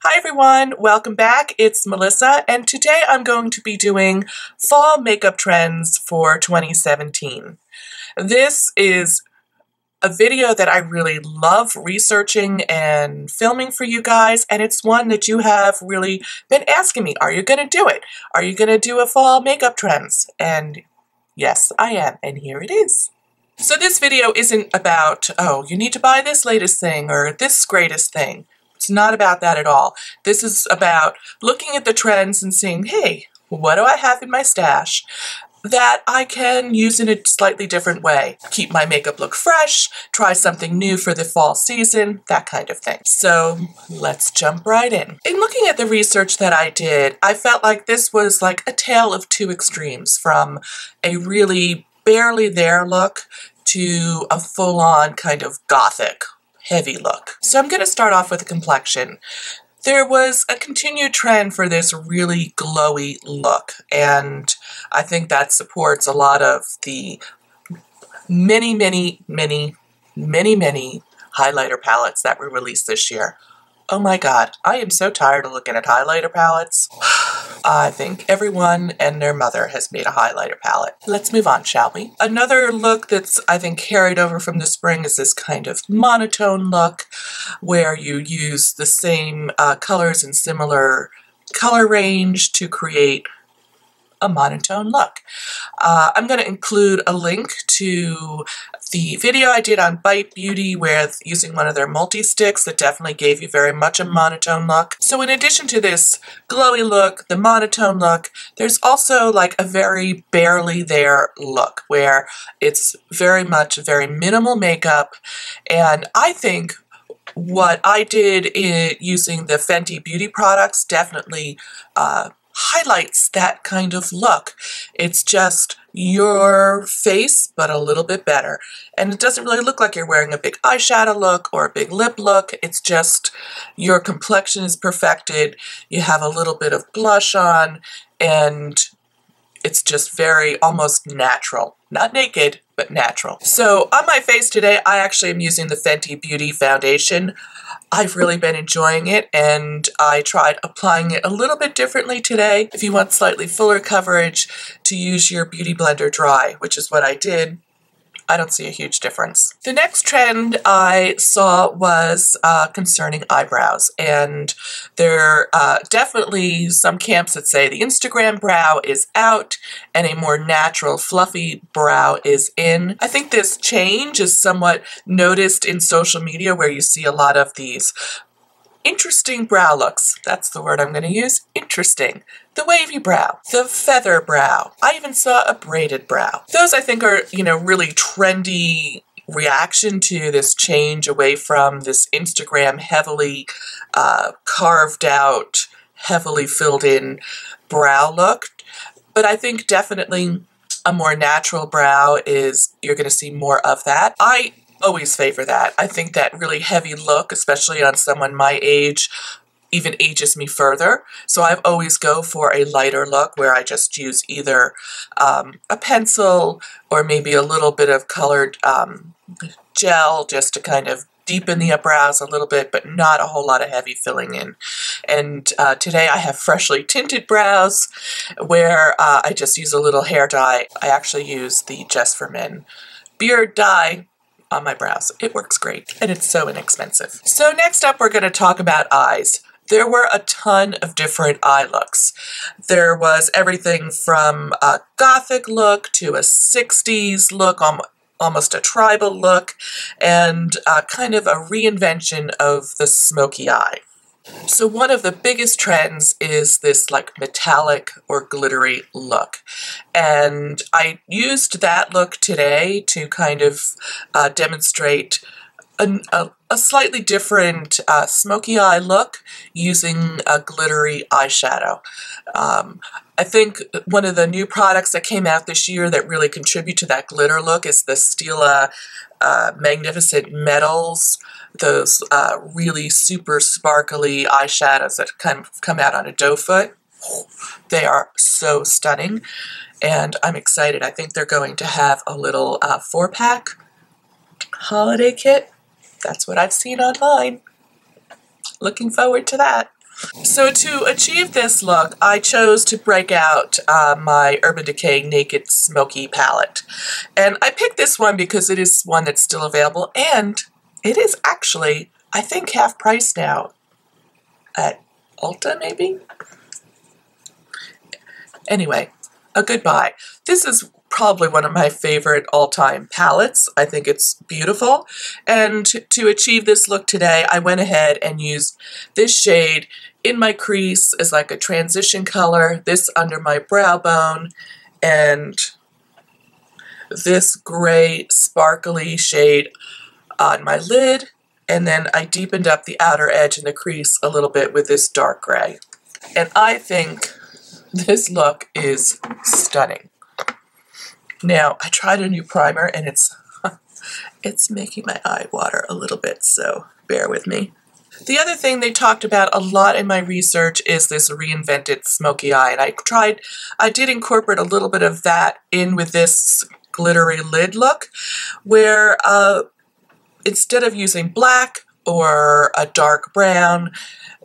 Hi everyone, welcome back. It's Melissa, and today I'm going to be doing fall makeup trends for 2017. This is a video that I really love researching and filming for you guys, and it's one that you have really been asking me, are you going to do it? Are you going to do a fall makeup trends? And yes, I am, and here it is. So this video isn't about, oh, you need to buy this latest thing or this greatest thing. It's not about that at all. This is about looking at the trends and seeing, hey, what do I have in my stash that I can use in a slightly different way? Keep my makeup look fresh, try something new for the fall season, that kind of thing. So let's jump right in. In looking at the research that I did, I felt like this was like a tale of two extremes, from a really barely there look to a full-on kind of gothic heavy look. So I'm going to start off with the complexion. There was a continued trend for this really glowy look, and I think that supports a lot of the many highlighter palettes that were released this year. Oh my god, I am so tired of looking at highlighter palettes. I think everyone and their mother has made a highlighter palette. Let's move on, shall we? Another look that's, I think, carried over from the spring is this kind of monotone look where you use the same colors and similar color range to create a monotone look. I'm going to include a link to the video I did on Bite Beauty with using one of their multi-sticks that definitely gave you very much a monotone look. So in addition to this glowy look, the monotone look, there's also like a very barely there look where it's very much very minimal makeup, and I think what I did using the Fenty Beauty products definitely highlights that kind of look. It's just your face, but a little bit better. And it doesn't really look like you're wearing a big eyeshadow look or a big lip look. It's just your complexion is perfected. You have a little bit of blush on, and it's just very almost natural. Not naked, but natural. So on my face today, I actually am using the Fenty Beauty foundation. I've really been enjoying it, and I tried applying it a little bit differently today. If you want slightly fuller coverage, to use your Beauty Blender Dry, which is what I did. I don't see a huge difference. The next trend I saw was concerning eyebrows, and there are definitely some camps that say the Instagram brow is out and a more natural, fluffy brow is in. I think this change is somewhat noticed in social media, where you see a lot of these interesting brow looks. That's the word I'm going to use. Interesting. The wavy brow. The feather brow. I even saw a braided brow. Those I think are, really trendy reaction to this change away from this Instagram heavily carved out, heavily filled in brow look. But I think definitely a more natural brow is, you're going to see more of that. I always favor that. I think that really heavy look, especially on someone my age, even ages me further. So I always go for a lighter look where I just use either a pencil or maybe a little bit of colored gel just to kind of deepen the brows a little bit, but not a whole lot of heavy filling in. And today I have freshly tinted brows where I just use a little hair dye. I actually use the Just for Men beard dye on my brows. It works great, and it's so inexpensive. So next up, we're going to talk about eyes. There were a ton of different eye looks. There was everything from a gothic look to a 60s look, almost a tribal look, and kind of a reinvention of the smoky eye. So one of the biggest trends is this like metallic or glittery look. And I used that look today to kind of demonstrate a slightly different smoky eye look using a glittery eyeshadow. I think one of the new products that came out this year that really contribute to that glitter look is the Stila Magnificent Metals, those really super sparkly eyeshadows that kind of come out on a doe foot. They are so stunning, and I'm excited. I think they're going to have a little 4-pack holiday kit. That's what I've seen online. Looking forward to that. So to achieve this look, I chose to break out my Urban Decay Naked Smoky palette. And I picked this one because it is one that's still available, and it is actually, I think, half price now at Ulta, maybe? Anyway, a good buy. This is probably one of my favorite all-time palettes. I think it's beautiful. And to achieve this look today, I went ahead and used this shade in my crease as like a transition color, this under my brow bone, and this gray sparkly shade on my lid. And then I deepened up the outer edge in the crease a little bit with this dark gray. And I think this look is stunning. Now, I tried a new primer and it's making my eye water a little bit, so bear with me. The other thing they talked about a lot in my research is this reinvented smoky eye, and I did incorporate a little bit of that in with this glittery lid look, where instead of using black or a dark brown,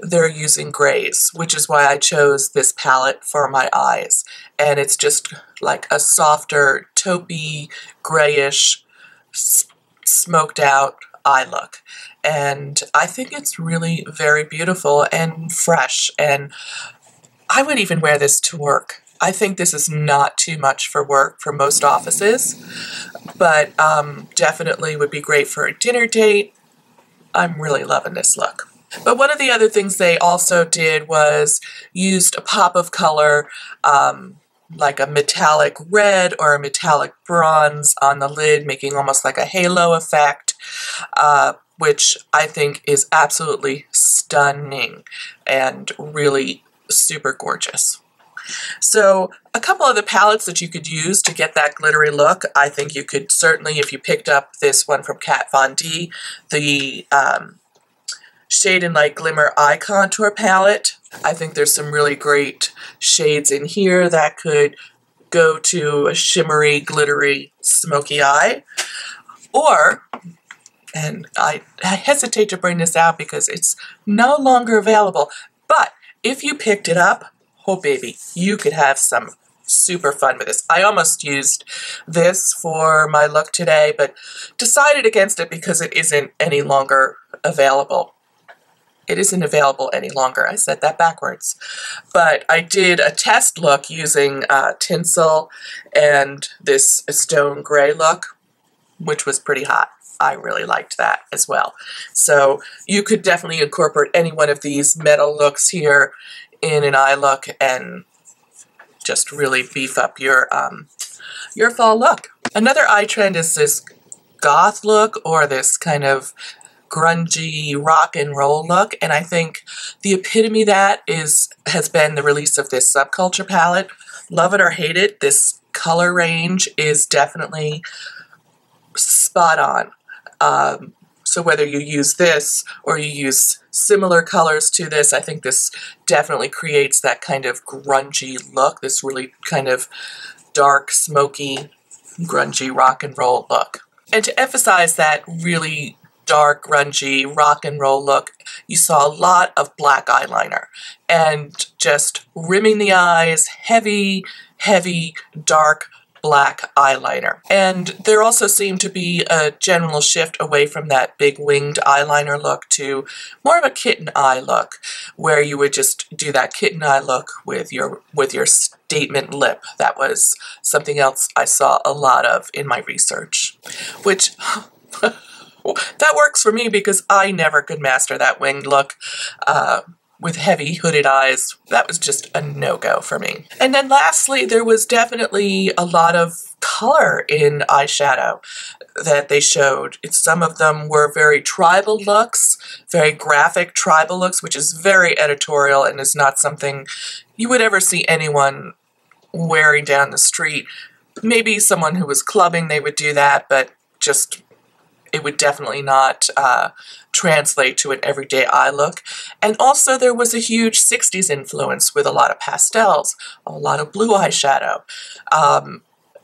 they're using grays, which is why I chose this palette for my eyes. And it's just like a softer, taupey, grayish, smoked out eye look. And I think it's really very beautiful and fresh, and I would even wear this to work. I think this is not too much for work for most offices, but definitely would be great for a dinner date. I'm really loving this look. But one of the other things they also did was used a pop of color, like a metallic red or a metallic bronze on the lid, making almost like a halo effect, which I think is absolutely stunning and really super gorgeous. So a couple of the palettes that you could use to get that glittery look, I think you could certainly, if you picked up this one from Kat Von D, the Shade and Light Glimmer Eye Contour palette. I think there's some really great shades in here that could go to a shimmery, glittery, smoky eye. Or, and I hesitate to bring this out because it's no longer available, but if you picked it up, oh baby, you could have some super fun with this. I almost used this for my look today, but decided against it because it isn't any longer available. It isn't available any longer. I said that backwards. But I did a test look using tinsel and this stone gray look, which was pretty hot. I really liked that as well. So you could definitely incorporate any one of these metal looks here in an eye look and just really beef up your fall look. Another eye trend is this goth look, or this kind of grungy rock and roll look, and I think the epitome of that has been the release of this Subculture palette. Love it or hate it, this color range is definitely spot on. So whether you use this or you use similar colors to this, I think this definitely creates that kind of grungy look, this really kind of dark, smoky, grungy rock and roll look. And to emphasize that really dark, grungy, rock and roll look, you saw a lot of black eyeliner and just rimming the eyes, heavy, heavy, dark black eyeliner. And there also seemed to be a general shift away from that big winged eyeliner look to more of a kitten eye look, where you would just do that kitten eye look with your statement lip. That was something else I saw a lot of in my research, which that works for me because I never could master that winged look with heavy hooded eyes. That was just a no-go for me. And then lastly, there was definitely a lot of color in eyeshadow that they showed. Some of them were very tribal looks, very graphic tribal looks, which is very editorial and is not something you would ever see anyone wearing down the street. Maybe someone who was clubbing, they would do that, but just it would definitely not translate to an everyday eye look. And also there was a huge 60s influence with a lot of pastels, a lot of blue eyeshadow.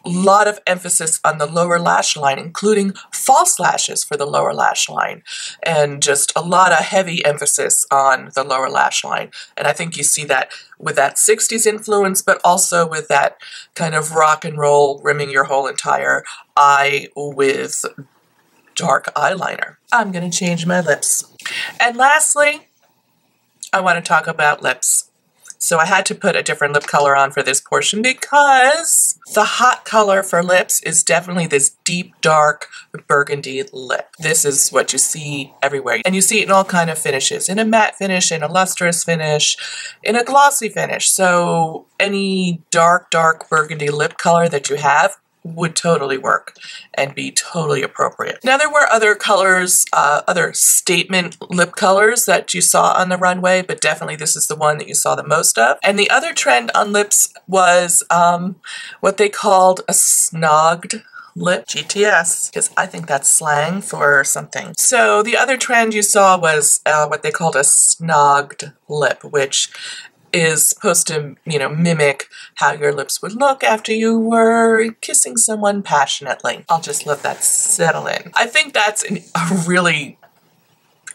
lot of emphasis on the lower lash line, including false lashes for the lower lash line, and just a lot of heavy emphasis on the lower lash line. And I think you see that with that 60s influence, but also with that kind of rock and roll rimming your whole entire eye with dark eyeliner. I'm going to change my lips. And lastly, I want to talk about lips. So I had to put a different lip color on for this portion because the hot color for lips is definitely this deep, dark burgundy lip. This is what you see everywhere. And you see it in all kind of finishes. In a matte finish, in a lustrous finish, in a glossy finish. So any dark, dark burgundy lip color that you have would totally work and be totally appropriate. Now there were other colors, other statement lip colors that you saw on the runway, but definitely this is the one that you saw the most of. And the other trend on lips was what they called a snogged lip, GTS, because I think that's slang for something. So the other trend you saw was what they called a snogged lip, which is supposed to, you know, mimic how your lips would look after you were kissing someone passionately. I'll just let that settle in. I think that's a really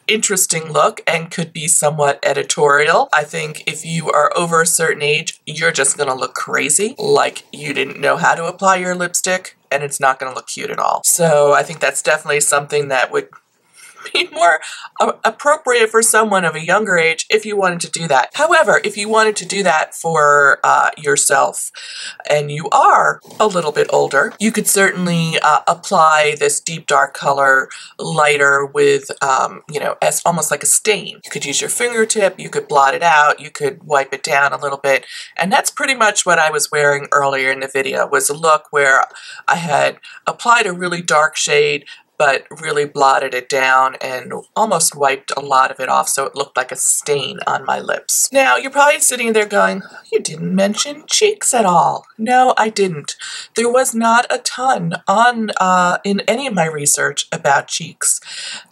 interesting look and could be somewhat editorial. I think if you are over a certain age, you're just gonna look crazy, like you didn't know how to apply your lipstick, and it's not gonna look cute at all. So I think that's definitely something that would be more appropriate for someone of a younger age if you wanted to do that. However, if you wanted to do that for yourself and you are a little bit older, you could certainly apply this deep dark color lighter with, you know, as almost like a stain. You could use your fingertip, you could blot it out, you could wipe it down a little bit, and that's pretty much what I was wearing earlier in the video, was a look where I had applied a really dark shade, but really blotted it down and almost wiped a lot of it off so it looked like a stain on my lips. Now, you're probably sitting there going, you didn't mention cheeks at all. No, I didn't. There was not a ton on in any of my research about cheeks.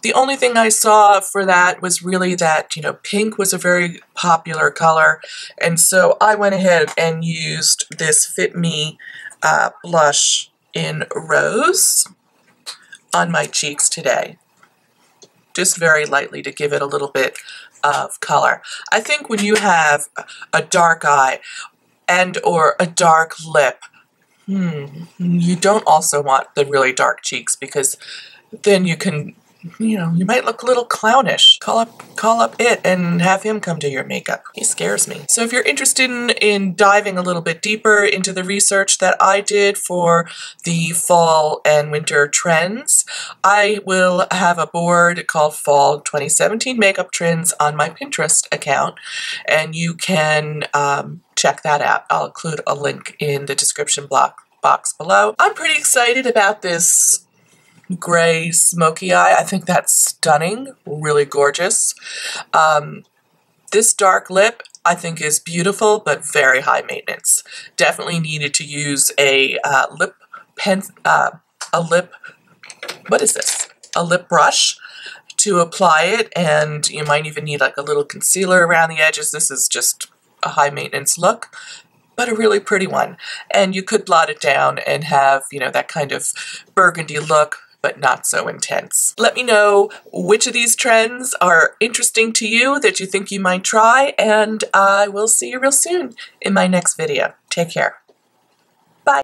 The only thing I saw for that was really that, you know, pink was a very popular color, and so I went ahead and used this Fit Me blush in Rose on my cheeks today, just very lightly to give it a little bit of color. I think when you have a dark eye and or a dark lip, you don't also want the really dark cheeks, because then you can, you know, you might look a little clownish. Call up it and have him come do your makeup. He scares me. So if you're interested in diving a little bit deeper into the research that I did for the fall and winter trends, I will have a board called Fall 2017 Makeup Trends on my Pinterest account, and you can check that out. I'll include a link in the description box below. I'm pretty excited about this gray smoky eye. I think that's stunning, really gorgeous. This dark lip I think is beautiful, but very high maintenance. Definitely needed to use a lip brush to apply it, and you might even need like a little concealer around the edges. This is just a high maintenance look, but a really pretty one. And you could blot it down and have, you know, that kind of burgundy look, but not so intense. Let me know which of these trends are interesting to you that you think you might try, and I will see you real soon in my next video. Take care.